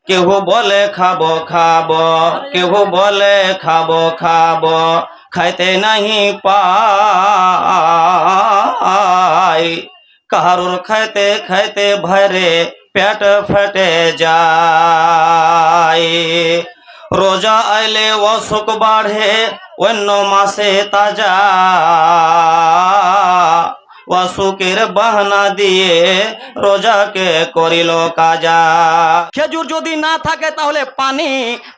কেহ বলে খাবো খাবো, কেহ বলে খাবো খাবো, খাইতে নাহি পাই। কারুর খাইতে খাইতে ভরে পেট ফেটে যায়। রোজা আইলে অসুখ বাড়ে, অন্য মাসে তাজা। অসুখের বাহানা দিয়ে রোজাকে করিল কাজা। খেজুর যদি না থাকে তাহলে পানি,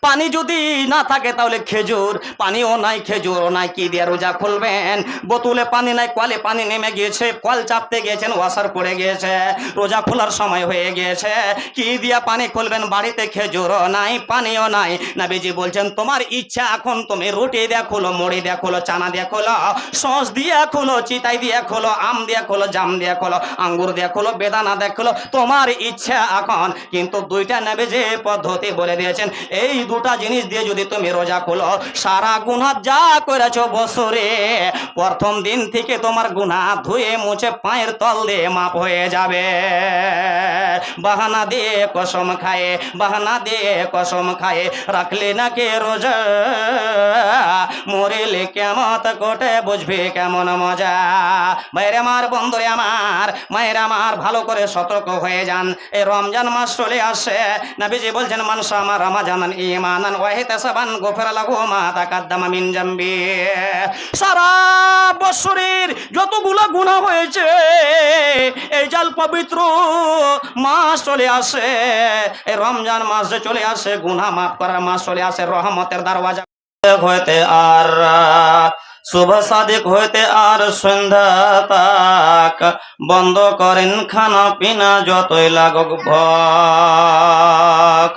পানি যদি না থাকে তাহলে খেজুর, পানিও নাই খেজুরও নাই, কি দিয়ে রোজা খুলবেন? বোতলে পানি নাই, কলে পানি নেমে গিয়েছে, কল চাপতে গিয়েছেন, ওয়াসার পড়ে গিয়েছে, রোজা খোলার সময় হয়ে গিয়েছে, কি দিয়া পানি খুলবেন? বাড়িতে খেজুরও নাই, পানিও নাই। নবীজি বলছেন তোমার ইচ্ছা, এখন তুমি রুটি দিয়ে খুলো, মুড়ি দিয়ে খুলো, চানা দিয়ে খুলো, সস দিয়ে খুলো, চিতাই দিয়ে খুলো, আম দিয়ে খুলো, জাম দিয়ে খুলো, আঙ্গুর দিয়ে খুলো, বেদানা দিয়ে খুলো, তোমার ইচ্ছা এখন। কিন্তু দুইটা নবীজি পদ্ধতি বলে দিয়েছেন, এই দুটা জিনিস দিয়ে যদি তুমি রোজা খুলো, সারা গুনাহ যা করেছো বছরে প্রথম দিন থেকে তোমার গুনাহ ধুয়ে মুছে পায়ের তল দিয়ে মাপ হয়ে যাবে। বাহানা দিয়ে কসম খায়ে, বাহানা দিয়ে কসম খায়ে রাখলে না কে রোজা, মরিলে কেমত কোটে বুঝবি কেমন মজা। ভাইরে আমার, বন্ধুরে আমার, মায়ের আমার, ভালো করে সতর্ক হয়ে যান। এই রমজান মাস চলে আসে, নবীজি বলছেন মান শামা রমাজানান ঈমানান ওয়া ইহতিসাবান গুফিরা লাহু মা তাকাদ্দামা মিন জামবি। সারা বছরের যতগুলো গুনাহ হয়েছে, এই জাল পবিত্র মাস চলে আসে, এই রমজান মাস যে চলে আসে, গুনাহ মাফ করার মাস চলে আসে, রহমতের দরওয়াজা হইতে আর শুভ সাদিক হইতে আর সন্ধ্যা তাক বন্ধ করেন খানা পিনা যতই লাগুক ভক।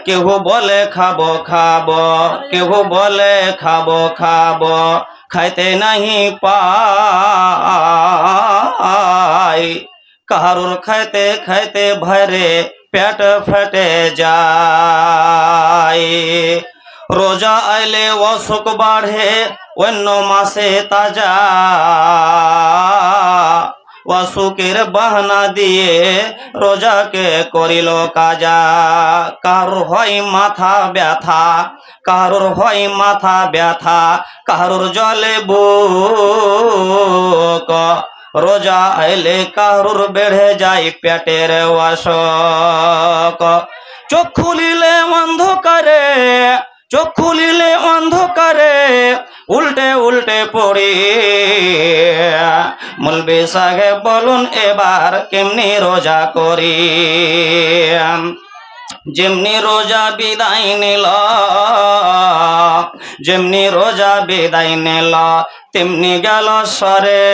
কেহ বলে খাবো খাবো, কেহ বলে খাবো খাবো, খাইতে নাহি পাই। কারুর খাইতে খাইতে ভরে পেট ফেটে যায়। রোজা আইলে অসুখ বাড়ে, অন্য মাসে তাজা। অসুখের বাহানা দিয়ে রোজাকে করিল কাজা। কারুর হয় মাথা ব্যথা, কারুর হয় মাথা ব্যথা, কারুর জলে বুক, রোজা আইলে কারুর বেড়ে যায় পেটের অসুখ। চোখ খুলিলে অন্ধকারে, চোখ খুলিলে অন্ধকারে উল্টে উল্টে পড়ি। মৌলবি সাহেব বলুন এবার কেমনি রোজা করি? যেমনি রোজা বিদায় নিল, যেমনি রোজা বিদায় নিল, তেমনি গেল সরে।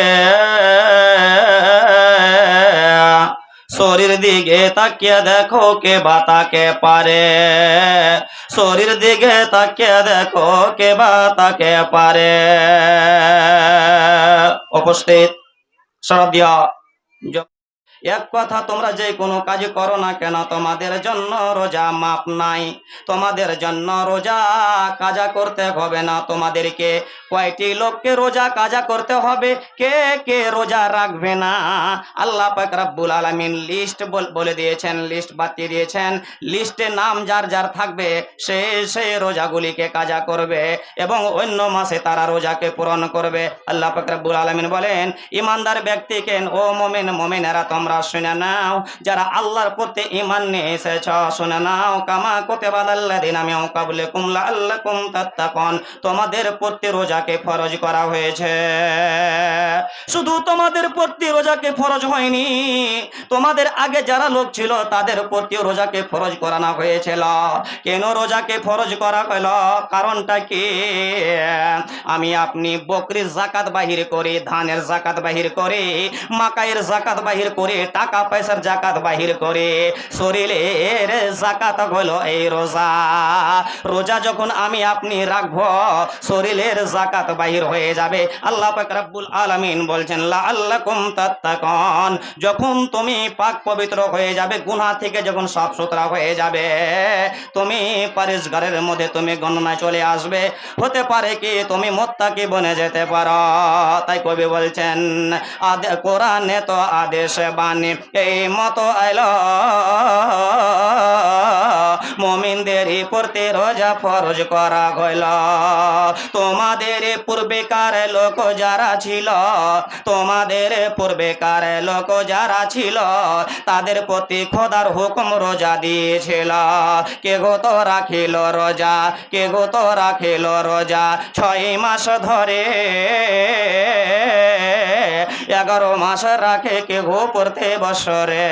শরীর দিকে তাকিয়ে দেখো কে বা তাকে পারে, শরীর দিকে তাকিয়ে দেখো কে বা তাকে পারে। উপস্থিত শ্রদ্ধেয়, এক কথা, তোমরা যে কোনো কাজ করো না কেন, তোমাদের জন্য রোজা মাপ নাই, তোমাদের জন্য রোজা কাজা করতে হবে না। তোমাদেরকে কয়টি লোককে রোজা কাজা করতে হবে, কে কে রোজা রাখবে না, আল্লাহ পাক রব্বুল আলামিন লিস্ট বলে দিয়েছেন, লিস্ট বাতিয়ে দিয়েছেন। লিস্টে নাম যার যার থাকবে সে সেই রোজাগুলিকে কাজা করবে এবং অন্য মাসে তারা রোজাকে পূরণ করবে। আল্লাহ পাক রব্বুল আলামিন বলেন, ইমানদার ব্যক্তিকে, ও মুমিন মুমিনেরা তোমরা শুনে নাও, যারা আল্লাহর প্রতি ঈমান নিয়ে এসেছ শুনে নাও, কামা কুতিবা আলাল্লাযিনা মিন ক্বাবলিকুম লাআল্লাকুম তাত্তাকুন, তোমাদের প্রতি রোজাকে ফরজ করা হয়েছে। শুধু তোমাদের প্রতি রোজাকে ফরজ হয়নি, তোমাদের আগে যারা লোক ছিল তাদের প্রতি রোজাকে ফরজ করানো হয়েছিল। কেন রোজাকে ফরজ করা হল? কারণটা কি? আমি আপনি বকরির যাকাত বাহির করে, ধানের যাকাত বাহির করে, মাকাইয়ের যাকাত বাহির করে, টাকা পয়সার যাকাত বাহির করে, শরীরের যাকাত হলো এই রোজা। রোজা যখন আমি আপনি রাখবো, শরীরের যাকাত বাহির হয়ে যাবে। আল্লাহ পাক রব্বুল আলামিন বলছেন লাআল্লাকুম তাত্তাকুন, যখন তুমি পাক পবিত্র হয়ে যাবে, গুনাহ থেকে যখন সাফ সুতরা হয়ে যাবে, তুমি পরেশগারের মধ্যে তুমি গণনায় চলে আসবে, হতে পারে কি তুমি মুত্তাকি বনে যেতে পারো। তাই কবি বলছেন, কোরআনে তো আদেশ বাণী এই মতো আইলো, মুমিনদের প্রতি রোজা ফরজ করা হইল। তোমাদের পূর্বেকার লোক যারা ছিল, তোমাদের পূর্বেকার লোক যারা ছিল, তাদের প্রতি খোদার হুকুম রোজা দিয়েছিল। কে গো তো রাখিল রোজা, কে গো তো রাখিল রোজা 6 মাস ধরে, 11 মাস রাখে কে গো প্রতি বছরে।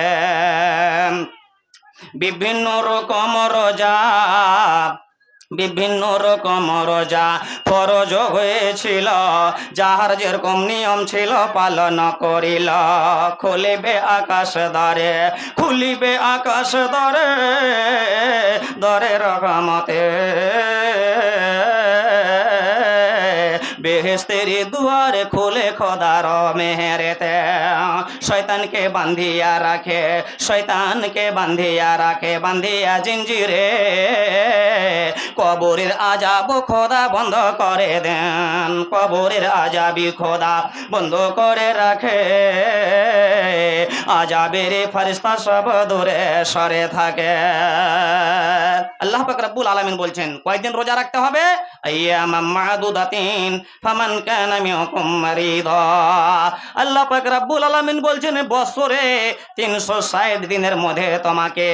বিভিন্ন রকম রোজা, বিভিন্ন রকম রোজা ফরজ হয়েছিল, যাহার যেরকম নিয়ম ছিল পালন করিল। খুলিবে আকাশ দ্বারে, খুলিবে আকাশ দ্বারে, দ্বারে রহমতে, বেহেশতের দুয়ারে খুলে খোদার মেহেরেতে। শয়তানকে বান্ধিয়া রাখে, শয়তানকে বান্ধিয়া রাখে, বান্ধিয়া জিঞ্জিরে। কবরের আযাব খোদা বন্ধ করে দেন, কবরের আযাবি খোদা বন্ধ করে রাখে। আযাবের ফেরেশতা সব দূরে সরে থাকে। আল্লাহ পাক রব্বুল আলামিন বলছেন কয়দিন রোজা রাখতে হবে? আইয়ামাম মা'দুদাতিন ফামান কানা মিনকুম মারিদা। আল্লাহ পাক রব্বুল আলামিন বলছেন বছরে 360 দিনের মধ্যে তোমাকে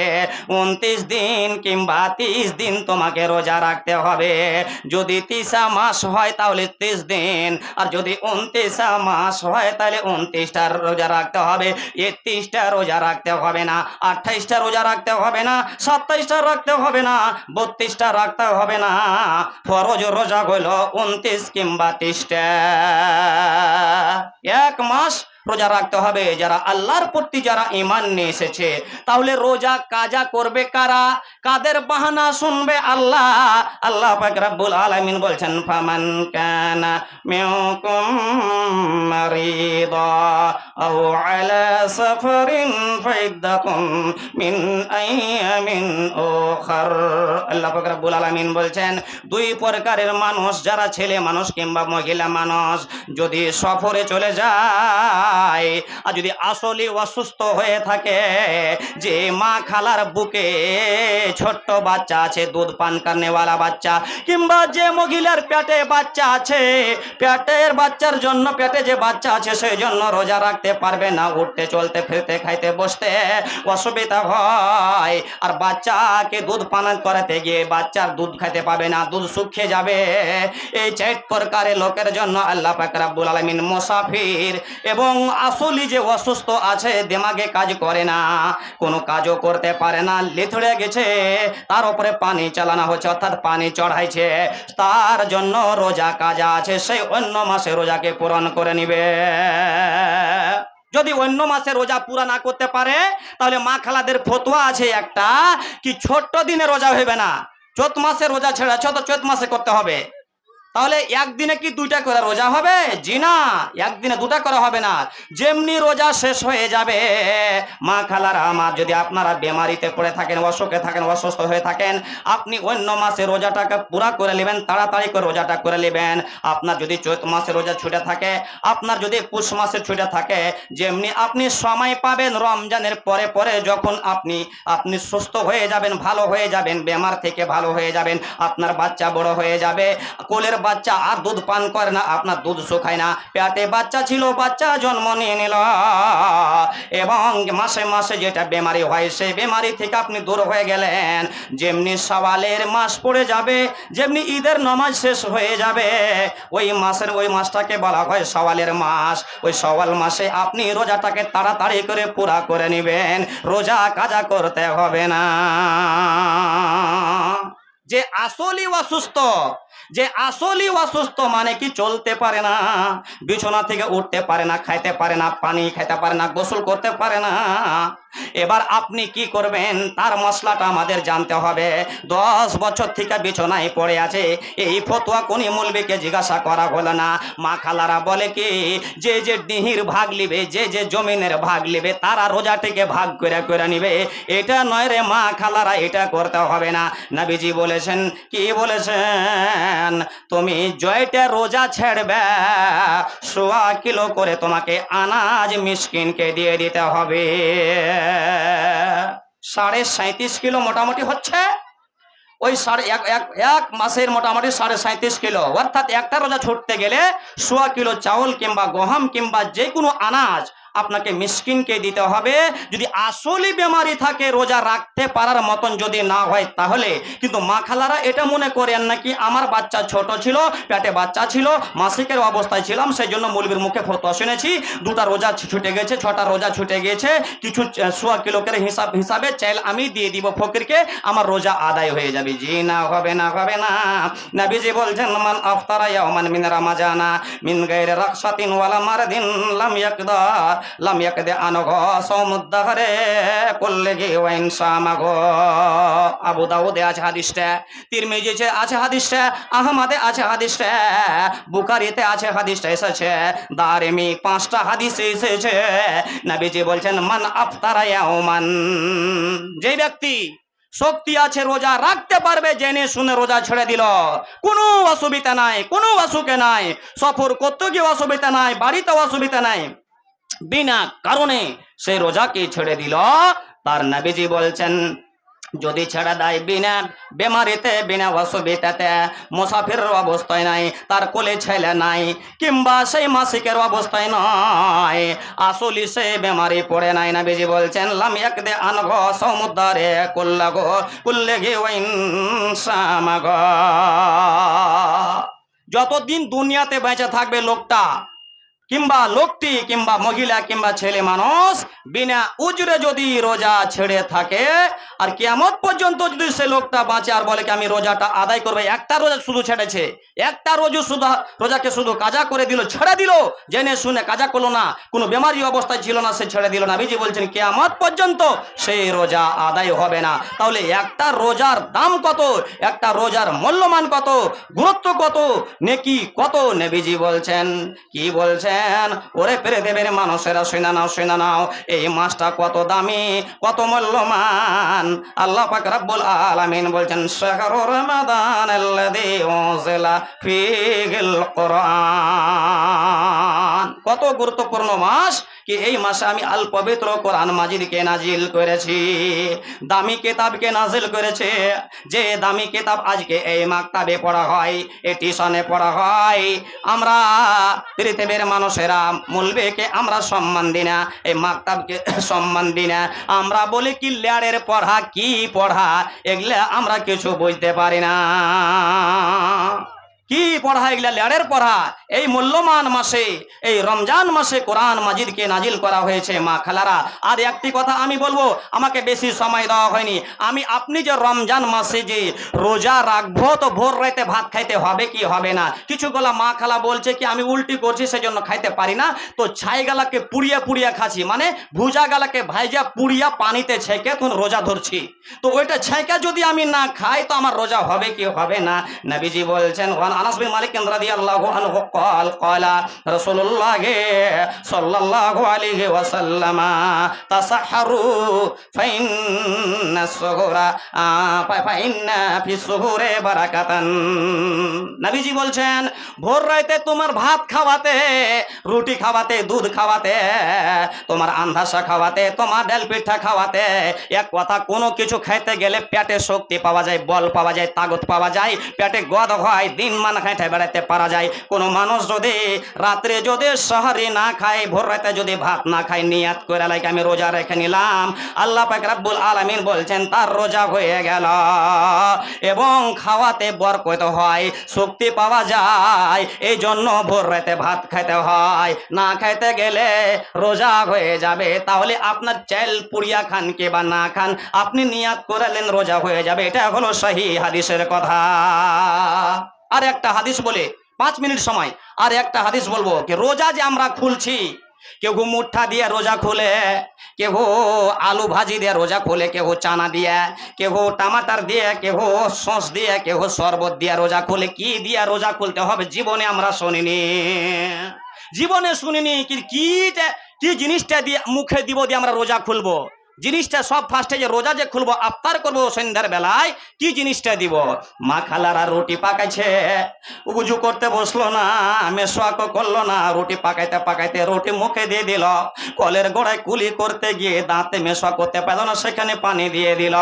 29 দিন কিংবা 30 দিন তোমাকে রোজা রাখতে হবে। যদি 30 মাস হয় তাহলে 30 দিন, আর যদি 29 মাস হয় তাহলে 29টা রোজা রাখতে হবে। 31টা রোজা রাখতে হবে না, 28টা রোজা রাখতে হবে না, 27টা রাখতে হবে না, 32টা রাখতে হবে না। ফরজ রোজা হইল 29 কিংবা 30টা। 1 মাস রোজা রাখতে হবে যারা আল্লাহর প্রতি যারা ঈমান নিয়ে এসেছে। তাহলে রোজা কাজা করবে কারা? কাদের বাহানা শুনবে আল্লাহ? আল্লাহ পাক রব্বুল আলামিন বলছেন ফামান কানা মিনকুম মারিদা আও আলা সাফারিন ফাইদ্দাতুম মিন আইয়ামিন উখার। আল্লাহ পাক রব্বুল আলামিন বলছেন 2 প্রকারের মানুষ, যারা ছেলে মানুষ কিংবা মহিলা মানুষ যদি সফরে চলে যায়, আর যদি আসলে অসুস্থ হয়ে থাকে, যে মা খালার বুকে ছোট্ট বাচ্চা আছে, দুধ পান করনেওয়ালা বাচ্চা, কিংবা যে মহিলার পেটে বাচ্চা আছে, পেটের বাচ্চার জন্য, পেটে যে বাচ্চা আছে সেই জন্য রোজা রাখতে পারবে না, উঠতে চলতে ফিরতে খাইতে বসতে অসুবিধা হয়, আর বাচ্চাকে দুধ পান করাতে গিয়ে বাচ্চার দুধ খাইতে পাবে না, দুধ শুকিয়ে যাবে। এই 4 প্রকারের লোকের জন্য আল্লাহ পাক রব্বুল আলামিন মুসাফির এবং আসলে যে অসুস্থ আছে, দিমাগে কাজ করে না, কোনো কাজও করতে পারে না, লেথড়ে গেছে, তার উপরে পানি চালানো হচ্ছে অর্থাৎ পানি চড়াইছে, তার জন্য রোজা কাজা আছে, সেই অন্য মাসে রোজাকে পূরণ করে নিবে। যদি অন্য মাসে রোজা পুরা না করতে পারে তাহলে মা খালাদের ফতোয়া আছে একটা, কি ছোট্ট দিনে রোজা হইবে না, চৈত মাসে রোজা ছেড়েছ তো চৈত মাসে করতে হবে। তাহলে একদিনে কি 2টা করে রোজা হবে? জি না, একদিনে 2টা করা হবে না। যেমনি রোজা শেষ হয়ে যাবে, মা খালারা আমার, যদি আপনারা বেমারিতে পড়ে থাকেন, অসুখে থাকেন, অসুস্থ হয়ে থাকেন, আপনি অন্য মাসে রোজাটাকে পুরা করে নেবেন, তাড়াতাড়ি করে রোজাটা করে নেবেন। আপনার যদি চৈত মাসে রোজা ছুটে থাকে, আপনার যদি পুষ মাসে ছুটে থাকে, যেমনি আপনি সময় পাবেন রমজানের পরে পরে, যখন আপনি সুস্থ হয়ে যাবেন, ভালো হয়ে যাবেন, বেমার থেকে ভালো হয়ে যাবেন, আপনার বাচ্চা বড় হয়ে যাবে, কোলের বাচ্চা আর দুধ পান করে না, আপনার দুধ শুকায় না, পেটে বাচ্চা ছিল, বাচ্চা জন্ম নিয়ে নিল, এবং মাসে মাসে যেটা বেমারি হয় সেই বেমারি থেকে আপনি দূর হয়ে গেলেন। যেমনি সওয়ালের মাস পড়ে যাবে, যেমনি ঈদের নামাজ শেষ হয়ে যাবে, ওই মাসটাকে বলা হয় সওয়ালের মাস। ওই সওয়াল মাসে আপনি রোজাটাকে তাড়াতাড়ি করে পুরা করে নেবেন, রোজা কাজা করতে হবে না। যে আসলেই অসুস্থ, যে আসলেই অসুস্থ মানে কি চলতে পারে না, বিছানা থেকে উঠতে পারে না, খাইতে পারে না, পানি খাইতে পারে না, গোসল করতে পারে না, এবার আপনি কি করবেন তার মশলাটা আমাদের জানতে হবে। 10 বছর থেকে বিছানায় পড়ে আছে, এই ফতোয়া কোনি মৌলবীকে জিজ্ঞাসা করা হলো না। মা খালারা বলে কি, যে যে ডিহির ভাগ লিবে, যে যে জমিনের ভাগ লিবে, তারা রোজাটিকে ভাগ করে করে নিবে। এটা নয় রে মা খালারা, এটা করতে হবে না। নবীজি বলেছেন, কি বলেছেন, তুমি জয়টা রোজা ছেড়বে 1.25 কিলো করে তোমাকে আনাজ মিসকিনকে দিয়ে দিতে হবে। 37.5 কিলো মোটামুটি হচ্ছে ওই এক মাসের মোটামুটি 37.5 কিলো, অর্থাৎ একটা রোজা ছুটতে গেলে 1.25 কিলো চাউল কিংবা গহম কিংবা যে কোনো আনাজ আপনাকে মিসকিনকে দিতে হবে। যদি আসলে বেমারি থাকে, রোজা রাখতে পারার মতন যদি না হয় তাহলে। কিন্তু মা খালারা এটা মনে করেন নাকি আমার বাচ্চা ছোট ছিল, পেটে বাচ্চা ছিল, মাসিকের অবস্থায় ছিলাম, সেই জন্য মৌলবীর মুখে ফতোয়া শুনেছি 2টা রোজা ছুটে গেছে, 6টা রোজা ছুটে গেছে, কিছু 1.25 কিলো করে হিসাবে চাইল আমি দিয়ে দিব ফকিরকে, আমার রোজা আদায় হয়ে যাবে। জি না, হবে না, হবে না। নবীজি বলছেন মান আফতারা ইয়াওমান মিন রামাজানা মিন গায়রি রাকসাতিন ওয়ালা মারদিন লাম ইয়াকদে আনগো সৌমুদ্দাহরে কুল্লিহি ওয়া ইনসামাগো। আবু দাউদে আছে হাদিসটা, তিরমিজিতে আছে হাদিসটা, আহমদে আছে হাদিসটা, বুখারীতে আছে হাদিসটা এসেছে, দারিমি 5টা হাদিসে এসেছে। নবীজি বলছেন মান আফতারা ইয়াওমান, যে ব্যক্তি শক্তি আছে রোজা রাখতে পারবে, জেনে শুনে রোজা ছেড়ে দিল, কোনো অসুবিধা নাই, কোনো অসুখে নাই, সফর করতে গিয়ে অসুবিধা নাই, বাড়িতে অসুবিধা নাই, বিনা কারণে সেই রোজাকে ছেড়ে দিল, তার নবীজি বলছেন যদি ছেড়ে দেয় বিনা বেমারিতে, বিনা অসুবিধাতে, মুসাফিরের অবস্থায় নাই, তার কোলে ছেলে নাই, কিংবা সেই মাসিকের অবস্থায় নয়, আসলে সে বেমারি পড়ে নাই, নবীজি বলছেন লাম ইয়াকদে আনগো সৌমুদ্দারে কুল্লিহি ওয়া ইনসামাগো। যতদিন দুনিয়াতে বেঁচে থাকবে লোকটা কিংবা লোকটি কিংবা মহিলা কিংবা ছেলে মানুষ বিনা উজরে যদি রোজা ছেড়ে থাকে, আর কিয়ামত পর্যন্ত যদি সে লোকটা বাঁচে আর বলে কি আমি রোজাটা আদায় করবো, একটা রোজা শুধু ছেড়েছে, একটা রোজাকে শুধু কাজা করে দিল, ছেড়ে দিল, জেনে শুনে কাজা করলো না, কোনো বেমারি অবস্থায় ছিল না, সে ছেড়ে দিল, নবীজি বলছেন কিয়ামত পর্যন্ত সেই রোজা আদায় হবে না। তাহলে একটা রোজার দাম কত, একটা রোজার মূল্যমান কত, গুরুত্ব কত, নেকি কত, নবীজি বলছেন, কি বলছেন, ওরে পৃথিবীর মানুষেরা শুনে নাও, শুনে নাও, এই মাসটা কত দামি, কত মূল্যমান। আল্লাহ পাক রব্বুল আলামিন বলছেন শাহরু রমাদানাল্লাযী উনজিলা ফীহিল কুরআন, কত গুরুত্বপূর্ণ মাস কি এই মাসে আমি আল পবিত্র কোরআন মাজিদকে নাজিল করেছি, দামি কিতাবকে নাজিল করেছে। যে দামি কিতাব আজকে এই মাকতাবে পড়া হয়, এই টিউশনে পড়া হয়, আমরা পৃথিবীর মানুষেরা মৌলবীকে আমরা সম্মান দিই না, এই মাকতাবকে সম্মান দিই না, আমরা বলি কি ল্যাডের পড়া, কি পড়া, এগুলা আমরা কিছু বুঝতে পারি না, কি পড়া এগুলা ল্যাডের পড়া। এই মূল্যমান মাসে, এই রমজান মাসে কোরআন মাজিদকে নাজিল করা হয়েছে মা খালারা। আর একটি কথা আমি বলবো, আমাকে বেশি সময় দেওয়া হয়নি, আপনি যে রমজান মাসে যে রোজা রাখবো তো ভোর রাতে ভাত খাইতে হবে কি হবে না, কিছুগুলা মা খালা বলছে কি আমি উল্টি করছি সেজন্য খাইতে পারি না, তো ছাই গালাকে পুড়িয়া পুড়িয়া খাচ্ছি, মানে ভুজা গালাকে ভাইজা পুড়িয়া পানিতে ছেঁকে তখন রোজা ধরছি, তো ওইটা ছেঁকে যদি আমি না খাই তো আমার রোজা হবে কি হবে না। নবীজি বলছেন আনাস বিন মালিক রাদিয়াল্লাহু আনহু قال قال رسول الله صلى الله عليه وسلم تسحروا فإن السحور فإن في السحور بركة। নবীজি বলছেন ভোর রাতে তোমার ভাত খাওয়াতে, রুটি খাওয়াতে, দুধ খাওয়াতে, তোমার আন্ধাসা খাওয়াতে, তোমার ডাল পিঠা খাওয়াতে, এক কথা কোনো কিছু খাইতে গেলে পেটে শক্তি পাওয়া যায়, বল পাওয়া যায়, তাগত পাওয়া যায়, পেটে গদ হয়, দিন মান খাইতে বেড়াতে পারা যায়। কোনো মানুষ যদি রাত্রে যদি সাহারি না খায়, ভোর রাতে যদি ভাত না খায়, নিয়াত করে লাগে আমি রোজা রেখে নিলাম, আল্লাহ পাক রব্বুল আলামিন বলছেন তার রোজা হয়ে গেল, এবং খাওয়াতে বরকত হয়, শক্তি পাওয়া যায়, এই জন্য ভোর রাতে ভাত খাইতে হয়, না খাইতে গেলে রোজা হয়ে যাবে। তাহলে আপনার চাল পুড়িয়া খান কে বা না খান, আপনি নিয়াত করালেন রোজা হয়ে যাবে, এটা হলো সহি হাদিসের কথা। আর একটা হাদিস বলে 5 মিনিট সময়, আর একটা হাদিস বলবো কি রোজা যে আমরা খুলছি, কেউ মুঠা দিয়ে রোজা খুলে, কেউ আলু ভাজি দিয়ে রোজা খুলে, কেউ চানা দিয়ে, কেউ টমাটার দিয়ে, কেউ সস দিয়ে, কেউ শরবত দিয়ে রোজা খুলে। কি দিয়ে রোজা খুলতে হবে জীবনে আমরা শুনিনি, জীবনে শুনিনি কি জিনিসটা দিয়ে মুখে দিব দিয়ে আমরা রোজা খুলবো। জিনিসটা সব ফার্স্টে যে রোজা যে খুলবো আফতার করবো সন্ধ্যার বেলায় কি জিনিসটা দিব? মা খালারা রুটি পাকাইছে, উজু করতে বসলো না, মেশোয়াকও করলো না, রুটি পাকাইতে পাকাইতে রুটি মুখে দিয়ে দিল, কলের গোড়ায় কুলি করতে গিয়ে দাঁতে মেশোয়া করতে পারলো না, সেখানে পানি দিয়ে দিল।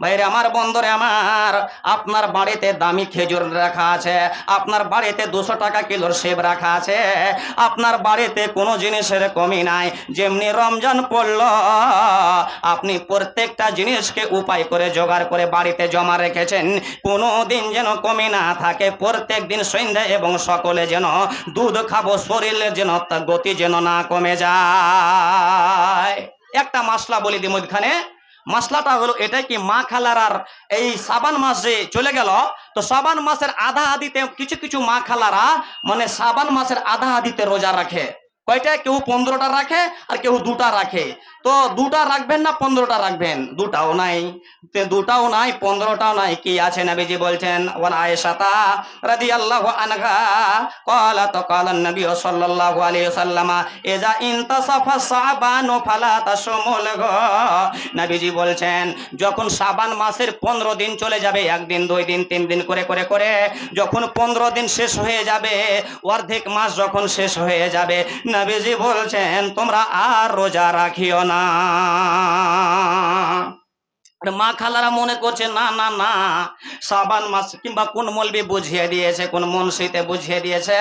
ভাইরে আমার, বন্ধুরে আমার, আপনার বাড়িতে দামি খেজুর রাখা আছে, আপনার বাড়িতে 200 টাকা কিলোর সেব রাখা আছে, আপনার বাড়িতে কোনো জিনিসের কমি নাই। যেমনি রমজান পড়ল, আপনি প্রত্যেকটা জিনিসকে উপায় করে জোগাড় করে বাড়িতে জমা রেখেছেন, কোনো দিন যেন কমি না থাকে। প্রত্যেক দিন সন্ধ্যা এবং সকলে যেন দুধ খাবো, শরীরের যেন গতি যেন না কমে যায়। একটা মশলা বলি দিই মধ্যখানে, মশলাটা হলো এটাই কি, মা খালার এই শ্রাবণ মাসে চলে গেল, তো শ্রাবণ মাসের আধা আদিতে কিছু কিছু মা খালারা মানে শ্রাবণ মাসের আধা আদিতে রোজা রাখে। কয়টা? কেউ 15টা রাখে আর কেউ 2টা রাখে। তো 2টা রাখবেন না 15টা রাখবেন? দুটাও নাই, 2টাও নাই, 15টাও নাই। কি আছে? নবীজি বলছেন, ওয়ান আয়েশাতা রাদিয়াল্লাহু আনহা ক্বালাত ক্বালা নবী সাল্লাল্লাহু আলাইহি ওয়াসাল্লাম ইজা ইনতাসাফা শাবান ফালা তাসুমুল। নবীজি বলছেন, যখন শাবান মাসের 15 দিন চলে যাবে, 1 দিন 2 দিন 3 দিন করে করে করে যখন 15 দিন শেষ হয়ে যাবে, অর্ধেক মাস যখন শেষ হয়ে যাবে, নবীজি বলছেন তোমরা আর রোজা রাখিও না। মা খালারা মনে করছে না না না, শ্রাবণ মাস কিংবা কোন মৌলবি বুঝিয়ে দিয়েছে, কোন মুন্সিতে বুঝিয়ে দিয়েছে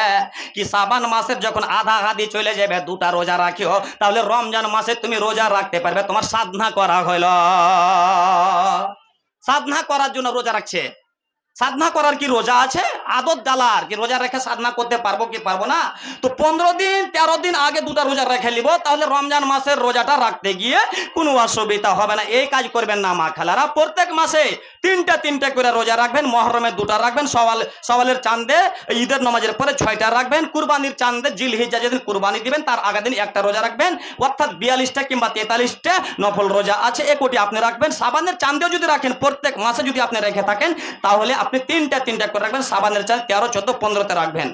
কি শ্রাবণ মাসের যখন আধা আধি চলে যাবে 2টা রোজা রাখিও, তাহলে রমজান মাসে তুমি রোজা রাখতে পারবে। তোমার সাধনা করা হইল, সাধনা করার জন্য রোজা রাখছে। সাধনা করার কি রোজা আছে? আদত ডালার কি রোজা রেখে সাধনা করতে পারবো কি পারবো না? তো 15 দিন 13 দিন আগে 2টা রোজা রেখে নিব, তাহলে রমজান মাসের রোজাটা রাখতে গিয়ে কোনো অসুবিধা হবে না। এই কাজ করবেন না মা খালারা, প্রত্যেক মাসে 3টা করে রোজা রাখবেন। মহরমে 2টা রাখবেন, সওয়ালের চাঁদে ঈদের নামাজের পরে 6টা রাখবেন, কুরবানির চাঁদে জিলহিজ্জা যেদিন কুরবানি দিবেন তার আগের দিন 1টা রোজা রাখবেন। অর্থাৎ 42টা কিংবা 43টা নফল রোজা আছে, এ কোটি আপনি রাখবেন। সাবানের চাঁদেও যদি রাখেন, প্রত্যেক মাসে যদি আপনি রেখে থাকেন, তাহলে আপনি 3টা করে রাখবেন। সাবানের চাঁদ 13, 14, 15তে রাখবেন।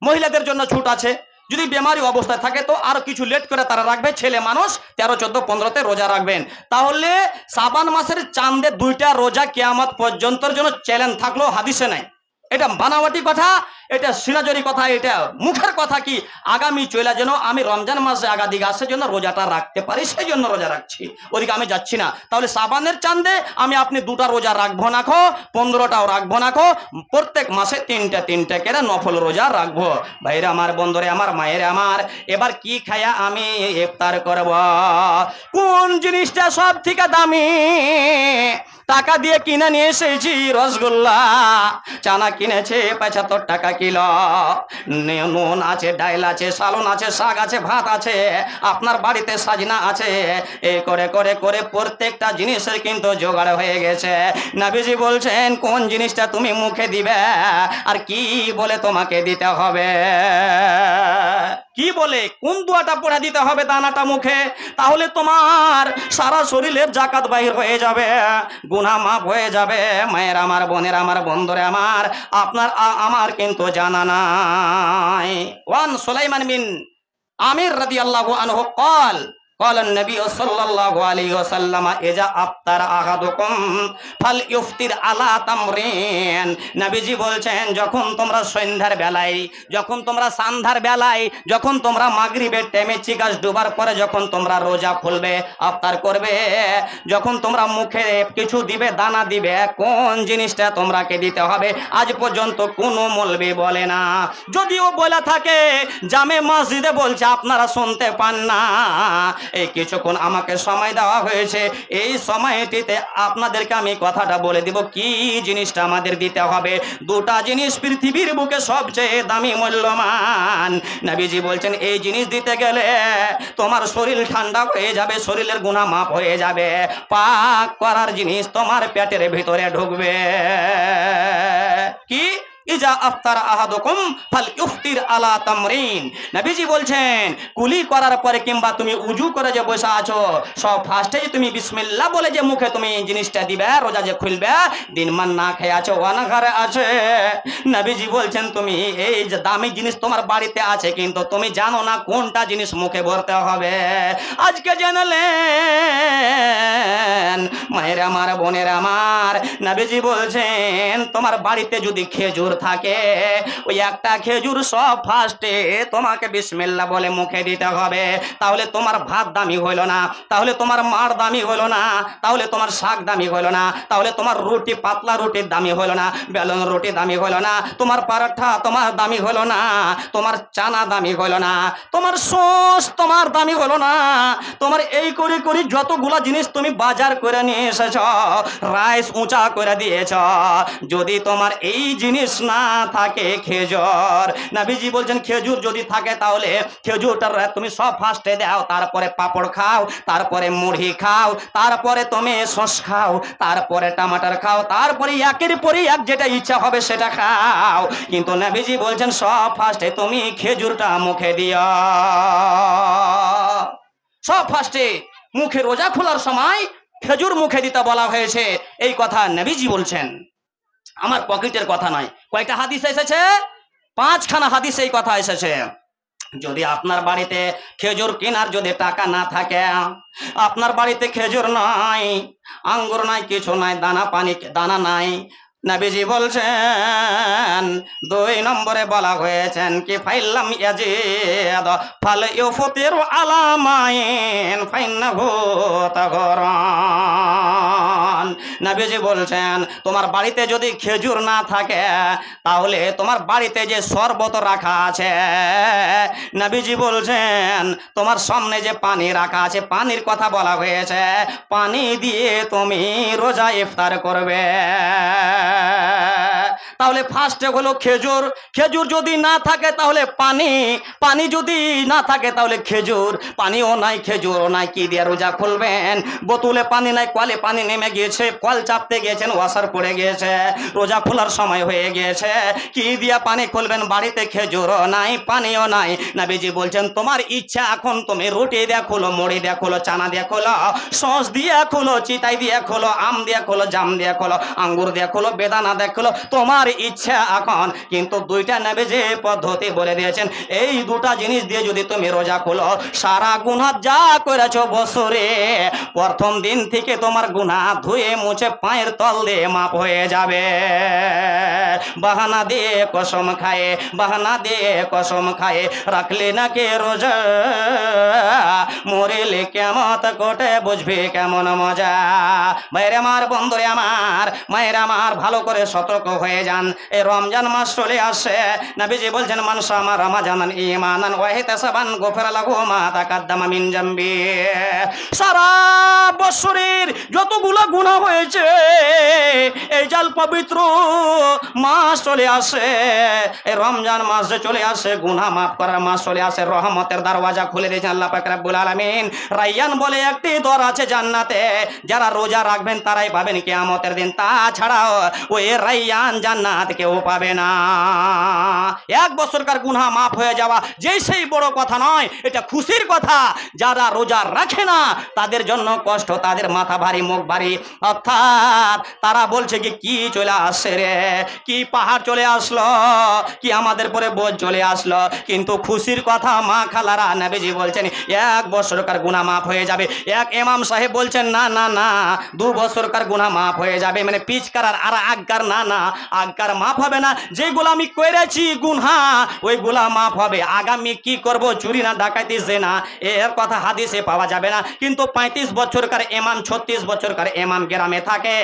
মহিলাদের জন্য ছুট আছে, যদি বেমারি অবস্থায় থাকে তো আরো কিছু লেট করে তারা রাখবে। ছেলে মানুষ 13, 14, 15তে রোজা রাখবেন। তাহলে সাবান মাসের চাঁদে 2টা রোজা কিয়ামত পর্যন্তর জন্য চ্যালেঞ্জ থাকলো, হাদিসে নাই। এটা বানাওয়াটি কথা, এটা সিরাজরি কথা, এটা মুখের কথা। কি আগামী চলে যেন আমি রমজান মাসে আগাদিকে আসে জন্য রোজাটা রাখতে পারি, সেই জন্য রোজা রাখছি, ওদিকে আমি যাচ্ছি না। তাহলে সাবানের চাঁদে আমি আপনি 2টা রোজা রাখবো না খো, 15টাও রাখবো না খো, প্রত্যেক মাসে 3টা করে নফল রোজা রাখবো। ভাইরা আমার, বন্ধুরে আমার, মায়ের আমার, এবার কি খায়া আমি ইফতার করব? কোন জিনিসটা সব থেকে দামি? টাকা দিয়ে কিনে নিয়ে এসেছি রসগোল্লা, চানা কিনেছে 75 টাকা কিলো, নুন আছে, ডাইল আছে, সালন আছে, শাক আছে, ভাত আছে, আপনার বাড়িতে সাজনা আছে, এই করে করে করে প্রত্যেকটা জিনিসের কিন্তু জোগাড় হয়ে গেছে। নবীজি বলছেন কোন জিনিসটা তুমি মুখে দিবে আর কি বলে তোমাকে দিতে হবে, কি বলে কোন দোয়াটা পড়ে দিতে হবে দানাটা মুখে, তাহলে তোমার সারা শরীরের জাকাত বাহির হয়ে যাবে, গুনাহ মাফ হয়ে যাবে। মায়ের আমার, বোনের আমার, বন্ধুরে আমার, আপনার আমার কিন্তু জানা নাই। ওয়ান সুলাইমান বিন আমির রাদিয়াল্লাহু আনহু قال قال النبي صلى الله عليه وسلم اذا افطر احدكم فليفطر على تمرين। নবীজি বলছেন যখন তোমরা সন্ধ্যার বেলায়, যখন তোমরা সন্ধ্যার বেলায়, যখন তোমরা মাগরিবের টাইমে চিকাশ ডুবার পরে যখন তোমরা রোজা খুলবে, ইফতার করবে, যখন তোমরা মুখে কিছু দিবে, দানা দিবে, কোন জিনিসটা তোমরাকে দিতে হবে আজ পর্যন্ত কোনো মৌলবি বলে না। যদিও বলে থাকে জামে মসজিদে বলছে, আপনারা শুনতে পান না। এই কিছুক্ষণ আমাকে সময় দেওয়া হয়েছে, এই সময়টিতে আপনাদেরকে আমি কথাটা বলে দিব কি জিনিসটা আমাদের দিতে হবে। 2টা জিনিস পৃথিবীর বুকে সবচেয়ে দামি, মূল্যবান। নবীজি বলছেন এই জিনিস দিতে গেলে তোমার শরীর ঠান্ডা হয়ে যাবে, শরীরের গুনাহ মাফ হয়ে যাবে, পাক করার জিনিস তোমার পেটের ভিতরে ঢুকবে। কি? ইজা আফতার আহাদুকুম ফালইফতির আলা তামরিন। নবীজি বলছেন কুলি করার পরে কিংবা তুমি উজু করে যে বসে আছো, সব ফার্স্টে তুমি বিসমিল্লাহ বলে যে মুখে তুমি জিনিসটা দিবে, রোজা যে খুলবে, দিনমান না খেয়ে আছো, অনাহারে আছে, নবীজি বলছেন তুমি এই যে দামি জিনিস তোমার বাড়িতে আছে কিন্তু তুমি জানো না কোনটা জিনিস মুখে ভরতে হবে। আজকে জানলেন মায়ের আমার, বোনের আমার, নবীজি বলছেন তোমার বাড়িতে যদি খেজুর থাকে, ওই একটা খেজুর সব ফার্স্টে তোমাকে বিসমিল্লাহ বলে মুখে দিতে হবে। তাহলে তোমার ভাত দামি হইল না, তাহলে তোমার মার দামি হইল না, তাহলে তোমার শাক দামি হইল না, তাহলে তোমার রুটি পাতলা রুটির দামি হইল না, বেলন রুটি দামি হইল না, তোমার পরোটা তোমার দামি হইল না, তোমার চানা দামি হইল না, তোমার সস তোমার দামি হইল না, তোমার এই করে করে যতগুলা জিনিস তুমি বাজার করে নিয়ে এসেছ, রাইস উঁচা করে দিয়েছ, যদি তোমার এই জিনিস না থাকে খেজুর, নবীজি বলছেন খেজুর যদি থাকে তাহলে খেজুরটা তুমি সব ফার্স্টে দাও, তারপরে পাপড় খাও, তারপরে মুড়ি খাও, তারপরে তুমি সস খাও, তারপরে টমাটার খাও, তারপরে একের পরে এক যেটা ইচ্ছা হবে সেটা খাও, কিন্তু নবীজি বলছেন সব ফার্স্টে তুমি খেজুরটা মুখে দিও। সব ফার্স্টে মুখে রোজা খোলার সময় খেজুর মুখে দিতে বলা হয়েছে, এই কথা নবীজি বলছেন, আমার পকেটের কথা নয়। কয়টা হাদিস এসেছে? 5খানা হাদিস এই কথা এসেছে। যদি আপনার বাড়িতে খেজুর কেনার যদি টাকা না থাকে, আপনার বাড়িতে খেজুর নাই, আঙ্গুর নাই, কিছু নাই, দানা পানি দানা নাই, নবীজি বলছেন 2 নম্বরে বলা হয়েছেন কি ফাইল্লাম ইয়াজিদ ফালইফতিরু আলা মাইন ফাইন্নাহু তাগরান। নবীজি বলছেন তোমার বাড়িতে যদি খেজুর না থাকে তাহলে তোমার বাড়িতে যে শরবত রাখা আছে, নবীজি বলছেন তোমার সামনে যে পানি রাখা আছে, পানির কথা বলা হয়েছে, পানি দিয়ে তুমি রোজা ইফতার করবে। তাহলে ফার্স্টে হলো খেজুর, খেজুর যদি না থাকে তাহলে পানি, পানি যদি না থাকে তাহলে খেজুর, পানিও নাই খেজুরও নাই, কি দিয়ে রোজা খুলবেন? বোতলে পানি নাই, কলে পানি নেমে গিয়েছে, কল চাপতে গিয়েছেন, ওয়াসার পড়ে গিয়েছে, রোজা খোলার সময় হয়ে গিয়েছে, কি দিয়া পানি খুলবেন? বাড়িতে খেজুরও নাই, পানিও নাই। নবীজি বলছেন তোমার ইচ্ছা, এখন তুমি রুটি দিয়ে খোলো, মুড়ি দিয়ে খোলো, চানা দিয়ে খোলো, সস দিয়ে খোলো, চিতাই দিয়ে খোলো, আম দিয়ে খোলো, জাম দিয়ে খোলো, আঙ্গুর দিয়ে খোলো, বেদানা দিয়ে খোলো, তোমার ইচ্ছা এখন। কিন্তু 2টা নবীজি পদ্ধতি বলে দিয়েছেন, এই 2টা জিনিস দিয়ে যদি তুমি রোজা খোলো, সারা গুনাহ যা করেছো বছরে প্রথম দিন থেকে তোমার গুনাহ ধুয়ে মুছে পায়ের তল দিয়ে মাপ হয়ে যাবে। বাহানা দিয়ে কসম খায়ে, বাহানা দিয়ে কসম খায়ে রাখলে না কে রোজা, মরিলে কিয়ামত কোটে বুঝবি কেমন মজা। ভাইরে আমার, বন্ধুরে আমার, মায়ের আমার, ভালো করে সতর্ক হয়ে যান। এই রমজান মাস চলে আসে, নবীজি বলছেন মান শামা রমাজানান ঈমানান ওয়া ইহতিসাবান গুফিরা লাহু মা তাকাদ্দামা মিন জামবি। সারা বছরের যতগুলো গুনাহ হয়েছে, এই জাল পবিত্র মাস চলে আসে, এই রমজান মাস যে চলে আসে, গুনাহ মাফ করার মাস চলে আসে, রহমতের দরওয়াজা খুলে দিয়েছেন আল্লাহ পাক রব্বুল আলামিন। রায়্যান বলে একটি দর আছে জান্নাতে, যারা রোজা রাখবেন তারাই পাবেন কিয়ামতের দিন, তাছাড়াও ওই রায়্যান জান্নাত কেউ পাবে না। 1 বছরকার গুনাহ মাফ হয়ে যাওয়া যে সেই বড় কথা নয়, এটা খুশির কথা। যারা রোজা রাখে না তাদের জন্য কষ্ট, তাদের মাথা ভারী, মুখ ভারী, অর্থাৎ তারা বলছে কি চলে আসছে রে, কি পাহাড় চলে আসলো, কি আমাদের পরে বোঝ চলে আসলো। কিন্তু খুশির কথা মা খালারা, নবীজি বলছেন 1 বছরকার গুনাহ মাফ হয়ে যাবে। এক ইমাম সাহেব বলছেন না না না, 2 বছরকার গুনাহ মাফ হয়ে যাবে, মানে পিচকার আর আগকার না, না আগকার মাফ হবে না, যেগুলো আমি করেছি গুনাহ ওইগুলা মাফ হবে। আগামী কি করব, চুরি না ডাকাতি না, এর কথা হাদিসে পাওয়া যাবে না। কিন্তু 35 বছরকার ইমাম, 36 বছরকার ইমাম গ্রামে থাকে,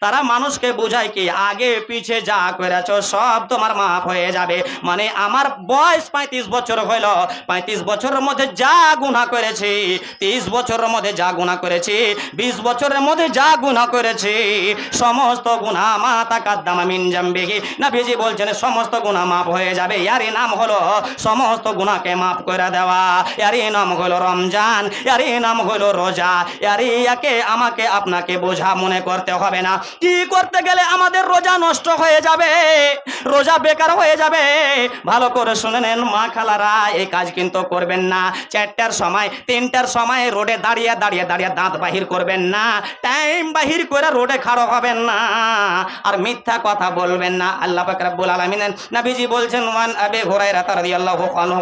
তারা মানুষকে বোঝায় কি আগে পিছে যা করেছো সব তোমার মাফ হয়ে যাবে। মানে আমার বয়স 35 বছর হইল, 35 বছরের মধ্যে যা গুনাহ করেছি, 30 বছরের মধ্যে যা গুনাহ করেছি, 20 বছরের মধ্যে যা গুনাহ করেছি, সমস্ত গুনাহ মা তাকাদ্দামা মিন জামবিহি, নবীজি বলছেন সমস্ত গুনাহ মাফ হয়ে যাবে। এরই নাম হলো সমস্ত গুনাহকে মাফ করে দেওয়া, এরই নাম হলো রমজান, এরই নাম হলো রোজা। এরই একে আমাকে আপনাকে বোঝা মনে করতে হবে না। কি করতে গেলে আমাদের রোজা নষ্ট হয়ে যাবে, রোজা বেকার হয়ে যাবে। ভালো করে শুনে নেন মা খালারা, এই কাজ কিন্তু করবেন না। 4টার সময় 3টার সময় রোডে দাঁড়িয়ে দাঁড়িয়ে দাঁড়িয়ে দাঁত বাহির করবেন না, টাইম বাহির করে রোডে খাড়ো হবেন না, আর মিথ্যা কথা বলবেন না। আল্লাহ পাক রব্বুল আলামিন নবীজি বলছেন, ওয়ান আবি হুরায়রা রাদিয়াল্লাহু আনহু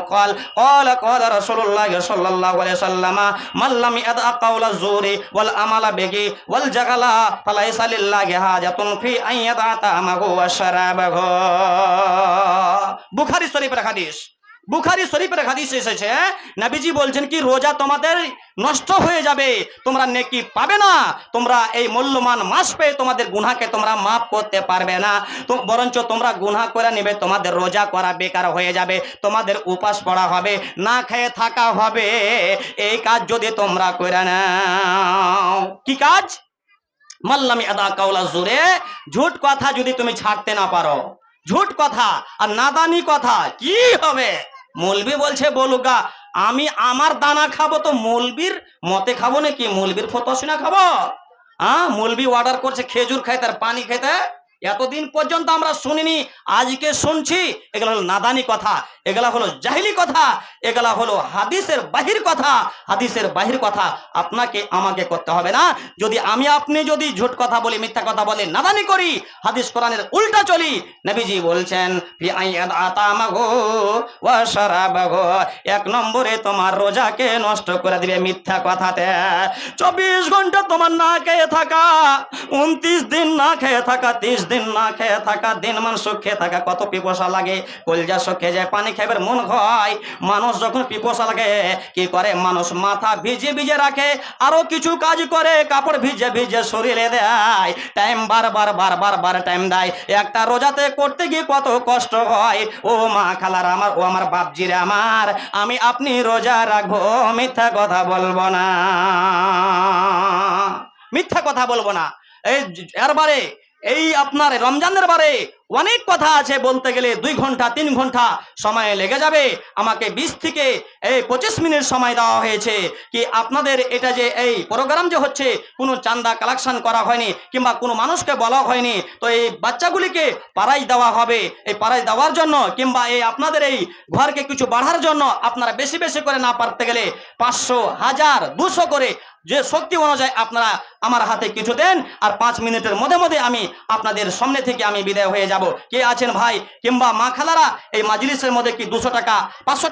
قال قال رسول الله صلى الله عليه وسلم من لم يدع قول الزور والعمل به والجهل فليس لله حاجة في أن يدع طعامه وشرابه। বুখারী শরীফের হাদিস, বুখারী শরীফের হাদিস এসেছে, নবীজি বলছেন কি রোজা তোমাদের নষ্ট হয়ে যাবে, তোমরা নেকি পাবে না, তোমরা এই মূল্যবান মাস পেয়ে তোমাদের গুনাহকে তোমরা মাফ করতে পারবে না, তো বরঞ্চ তোমরা গুনাহ করে নেবে, তোমাদের রোজা করা বেকার হয়ে যাবে, তোমাদের উপাস পড়া হবে, না খেয়ে থাকা হবে। এই কাজ যদি তোমরা করে নাও, কি কাজ? মাল্লামি আদা কাউলা জুরে, ঝুট কথা যদি তুমি ছাড়তে না পারো, ঝুট কথা আর নাদানি কথা, কি হবে? মৌলবি বলছে বলুগা, আমি আমার দানা খাবো তো মৌলবির মতে খাবো নাকি? মৌলবির ফতোয়া শুনে খাবো? হ্যাঁ, মৌলবি অর্ডার করছে খেজুর খাইতে আর পানি খাইতে, এতদিন পর্যন্ত আমরা শুনিনি, আজকে শুনছি। এগুলো হলো নাদানি কথা, এগুলা হলো জাহিলি কথা, এগুলা হলো হাদিসের বাহির কথা। হাদিসের বাহির কথা আপনাকে আমাকে করতে হবে না। যদি আমি আপনি যদি ঝুট কথা বলি, মিথ্যা কথা বলি, নাদানি করি, হাদিস কোরআনের উল্টা চলি, নবীজি বলছেন ফি আতামাগো ওয়া শারাবাগো, 1 নম্বরে তোমার রোজাকে নষ্ট করে দিবে মিথ্যা কথাতে। 24 ঘন্টা তোমার না খেয়ে থাকা, 29 দিন না খেয়ে থাকা, 30 দিন না খেয়ে থাকা, দিন মান শুকিয়ে থাকা, কত পিপাসা লাগে, কলজা শুকিয়ে যায়, পানি খাইবার মন হয়। মানুষ যখন পিপাসা লাগে কি করে? মানুষ মাথা ভিজে ভিজে রাখে, আরো কিছু কাজ করে, কাপড় ভিজে ভিজে শরীরে দেয়, টাইম বারবার টাইম দেয়। একটা রোজাতে করতে গিয়ে কত কষ্ট হয়। ও মা খালার আমার, ও আমার বাপজিরে আমার, আমি আপনি রোজা রাখবো, মিথ্যা কথা বলবো না, মিথ্যা কথা বলবো না। এর বারে এই আপনার রমজানের বারে অনেক কথা আছে, বলতে গেলে 2 ঘন্টা 3 ঘন্টা সময় লেগে যাবে। আমাকে 20 থেকে 25 মিনিট সময় দেওয়া হয়েছে। কি আপনাদের এটা যে এই প্রোগ্রাম যে হচ্ছে, কোনো চান্দা কালেকশন করা হয়নি, কিংবা কোনো মানুষকে বলা হয়নি, তো এই বাচ্চাগুলিকে প্রাইজ দেওয়া হবে। এই প্রাইজ দেওয়ার জন্য কিংবা এই আপনাদের এই ঘরকে কিছু বাড়ার জন্য আপনারা বেশি বেশি করে না পারতে গেলে 500, 1000, 200 করে যে শক্তি অনুযায়ী আপনারা আমার হাতে কিছু দেন, আর 5 মিনিটের মধ্যে মধ্যে আমি আপনাদের সামনে থেকে আমি বিদায় হয়ে যাব। কে আছেন ভাই কিংবা মা খালারা এই মাজলিসের মধ্যে কি 200 টাকা 500 টাকা